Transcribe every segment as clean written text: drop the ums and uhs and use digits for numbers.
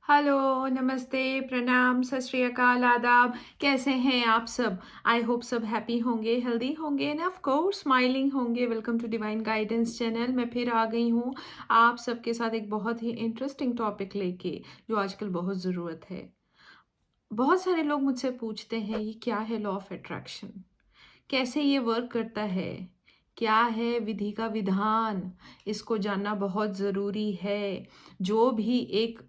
Hello, नमस्ते, प्रणाम, सत श्री अकाल, आदाब। कैसे हैं आप सब? आई होप सब हैप्पी होंगे, हेल्दी होंगे एंड ऑफ कोर्स स्माइलिंग होंगे। Welcome to Divine Guidance channel. मैं फिर आ गई हूँ आप सबके साथ एक बहुत ही इंटरेस्टिंग टॉपिक लेके, जो आजकल बहुत ज़रूरत है। बहुत सारे लोग मुझसे पूछते हैं ये क्या है लॉ ऑफ अट्रैक्शन, कैसे ये वर्क करता है, क्या है विधि का विधान, इसको जानना बहुत ज़रूरी है। जो भी एक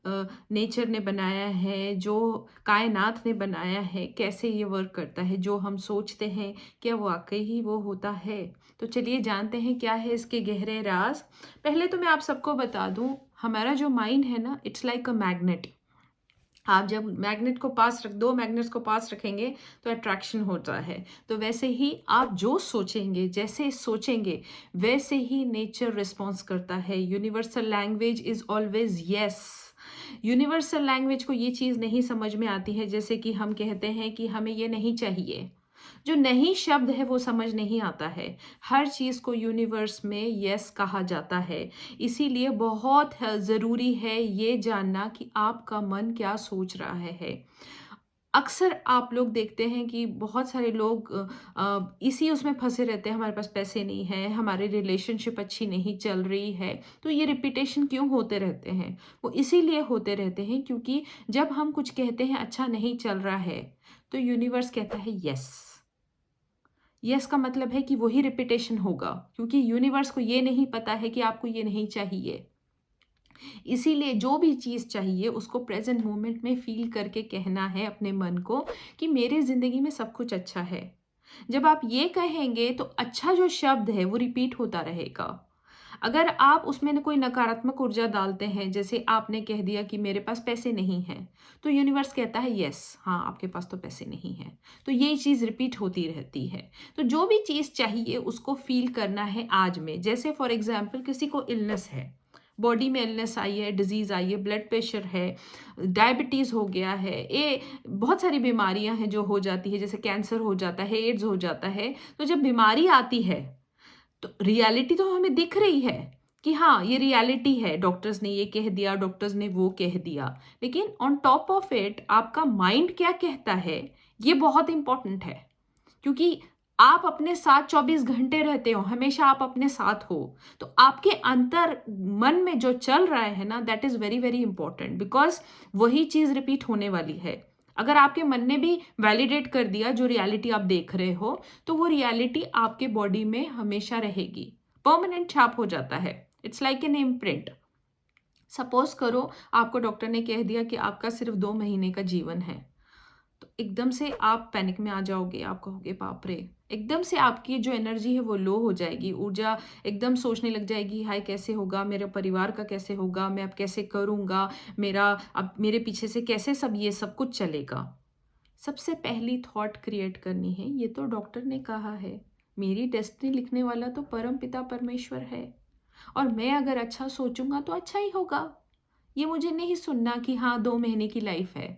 नेचर ने बनाया है, जो कायनात ने बनाया है, कैसे ये वर्क करता है, जो हम सोचते हैं क्या वाकई ही वो होता है। तो चलिए जानते हैं क्या है इसके गहरे राज। पहले तो मैं आप सबको बता दूं, हमारा जो माइंड है ना, इट्स लाइक अ मैग्नेट। आप जब मैग्नेट को पास रख दो मैग्नेट्स को पास रखेंगे तो अट्रैक्शन होता है। तो वैसे ही आप जो सोचेंगे, जैसे सोचेंगे, वैसे ही नेचर रिस्पॉन्स करता है। Universal language is always yes. Universal language को ये चीज़ नहीं समझ में आती है, जैसे कि हम कहते हैं कि हमें ये नहीं चाहिए। जो नहीं शब्द है वो समझ नहीं आता है। हर चीज़ को यूनिवर्स में यस कहा जाता है। इसीलिए बहुत ज़रूरी है ये जानना कि आपका मन क्या सोच रहा है। अक्सर आप लोग देखते हैं कि बहुत सारे लोग इसी उसमें फंसे रहते हैं, हमारे पास पैसे नहीं है, हमारी रिलेशनशिप अच्छी नहीं चल रही है। तो ये रिपीटेशन क्यों होते रहते हैं? वो इसीलिए होते रहते हैं क्योंकि जब हम कुछ कहते हैं अच्छा नहीं चल रहा है, तो यूनिवर्स कहता है यस। यस का मतलब है कि वही रिपीटेशन होगा, क्योंकि यूनिवर्स को ये नहीं पता है कि आपको ये नहीं चाहिए। इसीलिए जो भी चीज़ चाहिए उसको प्रेजेंट मोमेंट में फील करके कहना है अपने मन को कि मेरे ज़िंदगी में सब कुछ अच्छा है। जब आप ये कहेंगे तो अच्छा जो शब्द है वो रिपीट होता रहेगा। अगर आप उसमें न कोई नकारात्मक ऊर्जा डालते हैं, जैसे आपने कह दिया कि मेरे पास पैसे नहीं हैं, तो यूनिवर्स कहता है यस, हाँ आपके पास तो पैसे नहीं हैं। तो ये चीज़ रिपीट होती रहती है। तो जो भी चीज़ चाहिए उसको फील करना है आज में। जैसे फॉर एग्जाम्पल किसी को इलनेस है, बॉडी में इलनेस आई है, डिजीज़ आई है, ब्लड प्रेशर है, डायबिटीज़ हो गया है, ये बहुत सारी बीमारियां हैं जो हो जाती है, जैसे कैंसर हो जाता है, एड्स हो जाता है। तो जब बीमारी आती है तो रियलिटी तो हमें दिख रही है कि हाँ ये रियलिटी है, डॉक्टर्स ने ये कह दिया, डॉक्टर्स ने वो कह दिया, लेकिन ऑन टॉप ऑफ इट आपका माइंड क्या कहता है, ये बहुत इंपॉर्टेंट है। क्योंकि आप अपने साथ 24 घंटे रहते हो, हमेशा आप अपने साथ हो, तो आपके अंतर मन में जो चल रहा है ना, that is very very important, because वही चीज रिपीट होने वाली है। अगर आपके मन ने भी वैलिडेट कर दिया जो रियलिटी आप देख रहे हो, तो वो रियलिटी आपके बॉडी में हमेशा रहेगी, परमानेंट छाप हो जाता है। It's like an imprint. Suppose करो आपको डॉक्टर ने कह दिया कि आपका सिर्फ 2 महीने का जीवन है, तो एकदम से आप पैनिक में आ जाओगे, आप कहोगे बाप रे। एकदम से आपकी जो एनर्जी है वो लो हो जाएगी, ऊर्जा एकदम सोचने लग जाएगी, हाय कैसे होगा, मेरे परिवार का कैसे होगा, मैं अब कैसे करूँगा, मेरा अब मेरे पीछे से कैसे सब ये सब कुछ चलेगा। सबसे पहली थॉट क्रिएट करनी है, ये तो डॉक्टर ने कहा है, मेरी डेस्टिनी लिखने वाला तो परम पिता परमेश्वर है, और मैं अगर अच्छा सोचूंगा तो अच्छा ही होगा। ये मुझे नहीं सुनना कि हाँ 2 महीने की लाइफ है,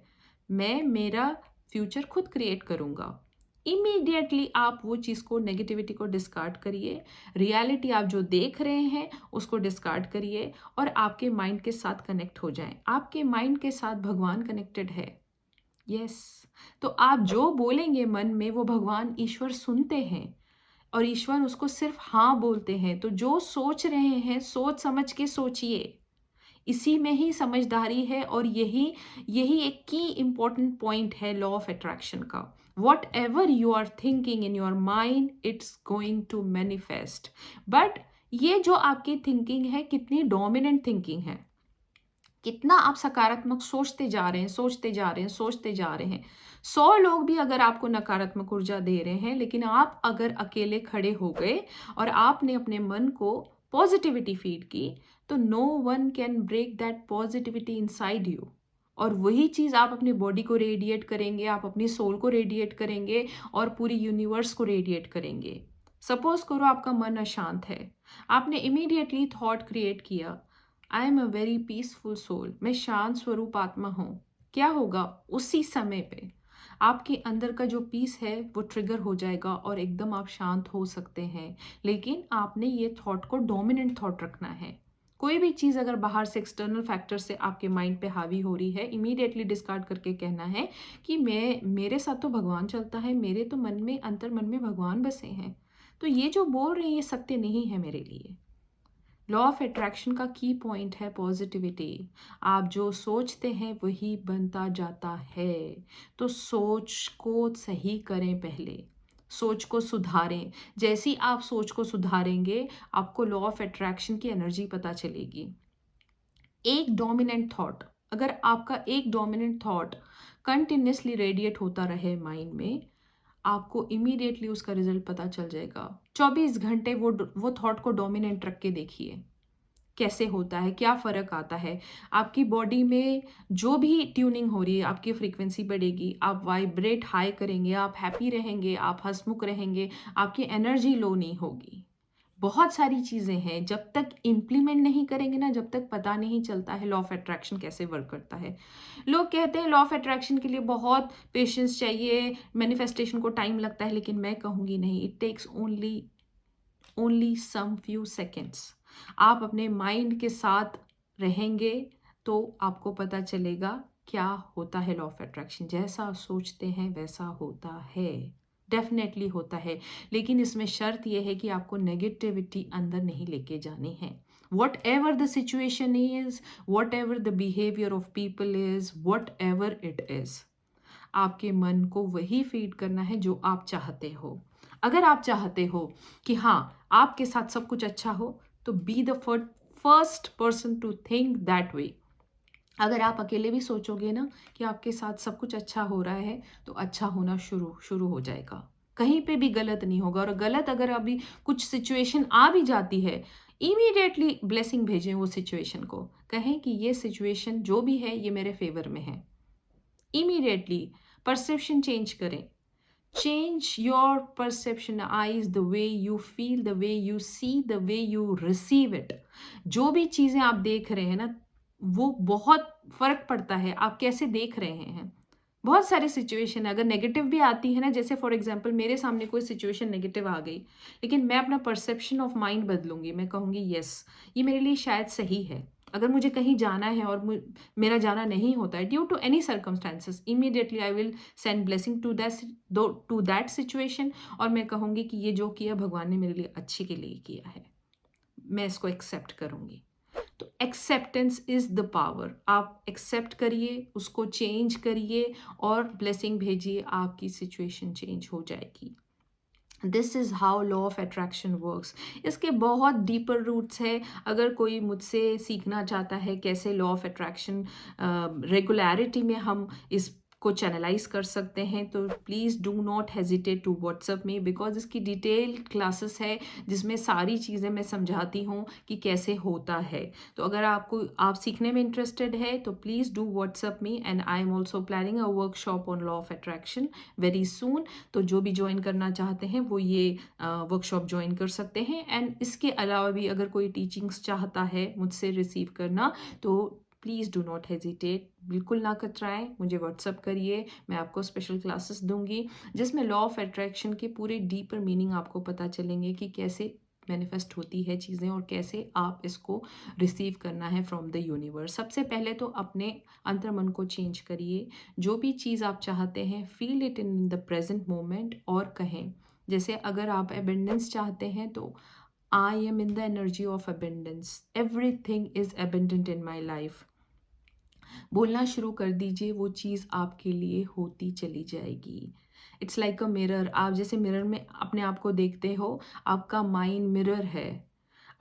मैं मेरा फ्यूचर खुद क्रिएट करूंगा। इमीडिएटली आप वो चीज़ को, नेगेटिविटी को डिस्कार्ड करिए, रियलिटी आप जो देख रहे हैं उसको डिस्कार्ड करिए और आपके माइंड के साथ कनेक्ट हो जाएं। आपके माइंड के साथ भगवान कनेक्टेड है। यस। तो आप जो बोलेंगे मन में वो भगवान ईश्वर सुनते हैं, और ईश्वर उसको सिर्फ हाँ बोलते हैं। तो जो सोच रहे हैं सोच समझ के सोचिए, इसी में ही समझदारी है, और यही यही एक की इंपॉर्टेंट पॉइंट है लॉ ऑफ अट्रैक्शन का। Whatever you are thinking in your mind, it's going to manifest. But ये जो आपकी थिंकिंग है कितनी डोमिनेंट थिंकिंग है, कितना आप सकारात्मक सोचते जा रहे हैं, सोचते जा रहे हैं, सोचते जा रहे हैं। 100 लोग भी अगर आपको नकारात्मक ऊर्जा दे रहे हैं, लेकिन आप अगर अकेले खड़े हो गए और आपने अपने मन को पॉजिटिविटी फीड की, तो no one can break that positivity inside you. और वही चीज़ आप अपनी बॉडी को रेडिएट करेंगे, आप अपनी सोल को रेडिएट करेंगे और पूरी यूनिवर्स को रेडिएट करेंगे। सपोज करो आपका मन अशांत है, आपने इमीडिएटली थॉट क्रिएट किया, I am a very peaceful soul, मैं शांत स्वरूप आत्मा हूँ। क्या होगा उसी समय पे आपके अंदर का जो पीस है वो ट्रिगर हो जाएगा और एकदम आप शांत हो सकते हैं। लेकिन आपने ये थॉट को डोमिनेंट थॉट रखना है, कोई भी चीज़ अगर बाहर से एक्सटर्नल फैक्टर से आपके माइंड पे हावी हो रही है, इमीडिएटली डिस्कार्ड करके कहना है कि मेरे साथ तो भगवान चलता है, मेरे तो मन में, अंतर मन में भगवान बसे हैं, तो ये जो बोल रहे हैं ये सत्य नहीं है मेरे लिए। लॉ ऑफ अट्रैक्शन का की पॉइंट है पॉजिटिविटी। आप जो सोचते हैं वही बनता जाता है। तो सोच को सही करें, पहले सोच को सुधारें। जैसी आप सोच को सुधारेंगे आपको लॉ ऑफ अट्रैक्शन की एनर्जी पता चलेगी। एक डोमिनेंट थॉट, अगर आपका एक डोमिनेंट थॉट कंटिन्यूसली रेडिएट होता रहे माइंड में, आपको इमीडिएटली उसका रिजल्ट पता चल जाएगा। 24 घंटे वो थॉट को डोमिनेंट रख के देखिए कैसे होता है, क्या फ़र्क आता है। आपकी बॉडी में जो भी ट्यूनिंग हो रही है, आपकी फ्रीक्वेंसी बढ़ेगी, आप वाइब्रेट हाई करेंगे, आप हैप्पी रहेंगे, आप हंसमुख रहेंगे, आपकी एनर्जी लो नहीं होगी। बहुत सारी चीज़ें हैं, जब तक इम्प्लीमेंट नहीं करेंगे ना, जब तक पता नहीं चलता है लॉ ऑफ अट्रैक्शन कैसे वर्क करता है। लोग कहते हैं लॉ ऑफ अट्रैक्शन के लिए बहुत पेशेंस चाहिए, मैनिफेस्टेशन को टाइम लगता है, लेकिन मैं कहूँगी नहीं, it takes only some few seconds. आप अपने माइंड के साथ रहेंगे तो आपको पता चलेगा क्या होता है लॉ ऑफ अट्रैक्शन। जैसा सोचते हैं वैसा होता है, डेफिनेटली होता है। लेकिन इसमें शर्त यह है कि आपको नेगेटिविटी अंदर नहीं लेके जानी है। What ever the situation is, what ever the behaviour of people is, what ever it is, आपके मन को वही फीड करना है जो आप चाहते हो। अगर आप चाहते हो कि हाँ आपके साथ सब कुछ अच्छा हो, तो be the first person to think that way. अगर आप अकेले भी सोचोगे ना कि आपके साथ सब कुछ अच्छा हो रहा है, तो अच्छा होना शुरू हो जाएगा। कहीं पे भी गलत नहीं होगा। और गलत अगर अभी कुछ सिचुएशन आ भी जाती है, इमीडिएटली ब्लेसिंग भेजें वो सिचुएशन को, कहें कि ये सिचुएशन जो भी है ये मेरे फेवर में है। इमीडिएटली परसेप्शन चेंज करें। Change your perception eyes, the way you feel, the way you see, the way you receive it. जो भी चीज़ें आप देख रहे हैं ना, वो बहुत फ़र्क पड़ता है आप कैसे देख रहे हैं। बहुत सारे सिचुएशन अगर नेगेटिव भी आती है ना, जैसे फॉर एग्जांपल मेरे सामने कोई सिचुएशन नेगेटिव आ गई, लेकिन मैं अपना परसेप्शन ऑफ माइंड बदलूंगी। मैं कहूँगी यस, ये मेरे लिए शायद सही है। अगर मुझे कहीं जाना है और मेरा जाना नहीं होता है due to any circumstances, immediately I will send blessing to that situation. और मैं कहूँगी कि ये जो किया भगवान ने मेरे लिए अच्छे के लिए किया है, मैं इसको एक्सेप्ट करूँगी। तो एक्सेप्टेंस इज़ द पावर। आप एक्सेप्ट करिए, उसको चेंज करिए और ब्लेसिंग भेजिए, आपकी सिचुएशन चेंज हो जाएगी। This is how law of attraction works. इसके बहुत डीपर रूट्स है। अगर कोई मुझसे सीखना चाहता है कैसे लॉ ऑफ अट्रैक्शन रेगुलरिटी में हम इस को चैनलाइज कर सकते हैं, तो please do not hesitate to WhatsApp me, because इसकी डिटेल क्लासेस है जिसमें सारी चीज़ें मैं समझाती हूँ कि कैसे होता है। तो अगर आप सीखने में इंटरेस्टेड है तो please do WhatsApp me, and I am also planning a workshop on law of attraction very soon. तो जो भी ज्वाइन करना चाहते हैं वो ये वर्कशॉप ज्वाइन कर सकते हैं। एंड इसके अलावा भी अगर कोई टीचिंग्स चाहता है मुझसे रिसीव करना, तो प्लीज़ डू नॉट हेजिटेट, बिल्कुल ना कतराएं, मुझे व्हाट्सअप करिए। मैं आपको स्पेशल क्लासेस दूंगी जिसमें लॉ ऑफ अट्रैक्शन के पूरे डीपर मीनिंग आपको पता चलेंगे कि कैसे मैनिफेस्ट होती है चीज़ें और कैसे आप इसको रिसीव करना है फ्रॉम द यूनिवर्स। सबसे पहले तो अपने अंतर्मन को चेंज करिए। जो भी चीज़ आप चाहते हैं feel it in the present moment और कहें। जैसे अगर आप अबेंडेंस चाहते हैं तो I am in the energy of abundance, everything is abundant in my life. बोलना शुरू कर दीजिए, वो चीज़ आपके लिए होती चली जाएगी। It's like a mirror. आप जैसे मिरर में अपने आप को देखते हो, आपका माइंड मिरर है।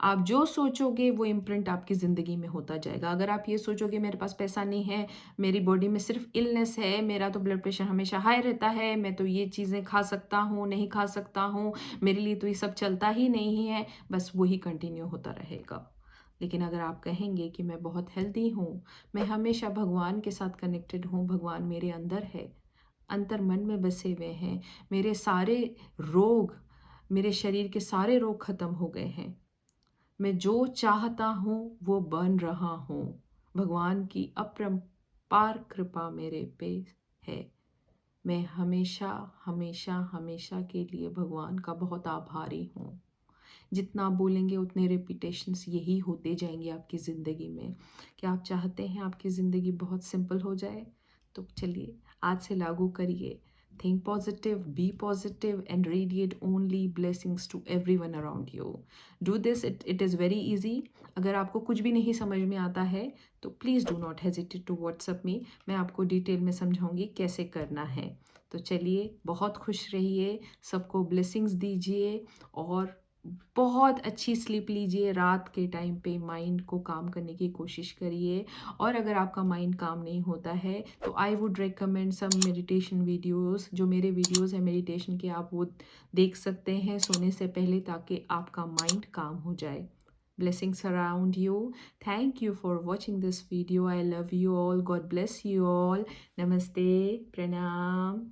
आप जो सोचोगे वो इम्प्रिंट आपकी ज़िंदगी में होता जाएगा। अगर आप ये सोचोगे मेरे पास पैसा नहीं है, मेरी बॉडी में सिर्फ इलनेस है, मेरा तो ब्लड प्रेशर हमेशा हाई रहता है, मैं तो ये चीज़ें खा सकता हूँ, नहीं खा सकता हूँ, मेरे लिए तो ये सब चलता ही नहीं है, बस वही कंटिन्यू होता रहेगा। लेकिन अगर आप कहेंगे कि मैं बहुत हेल्दी हूँ, मैं हमेशा भगवान के साथ कनेक्टेड हूँ, भगवान मेरे अंदर है, अंतर मन में बसे हुए हैं, मेरे सारे रोग, मेरे शरीर के सारे रोग खत्म हो गए हैं, मैं जो चाहता हूँ वो बन रहा हूँ, भगवान की अपरंपार कृपा मेरे पे है, मैं हमेशा हमेशा हमेशा के लिए भगवान का बहुत आभारी हूँ। जितना आप बोलेंगे उतने रिपीटेशंस यही होते जाएंगे आपकी ज़िंदगी में। क्या आप चाहते हैं आपकी ज़िंदगी बहुत सिंपल हो जाए? तो चलिए आज से लागू करिए। Think positive, be positive and radiate only blessings to everyone around you. Do this, it is very easy. अगर आपको कुछ भी नहीं समझ में आता है तो please do not hesitate to WhatsApp me, मैं आपको डिटेल में समझाऊंगी कैसे करना है। तो चलिए बहुत खुश रहिए, सबको ब्लेसिंग्स दीजिए और बहुत अच्छी स्लीप लीजिए। रात के टाइम पे माइंड को काम करने की कोशिश करिए। और अगर आपका माइंड काम नहीं होता है तो I would recommend some meditation videos. जो मेरे वीडियोस हैं मेडिटेशन के, आप वो देख सकते हैं सोने से पहले, ताकि आपका माइंड काम हो जाए। Blessings around you. Thank you for watching this video. I love you all. God bless you all. Namaste. Pranam.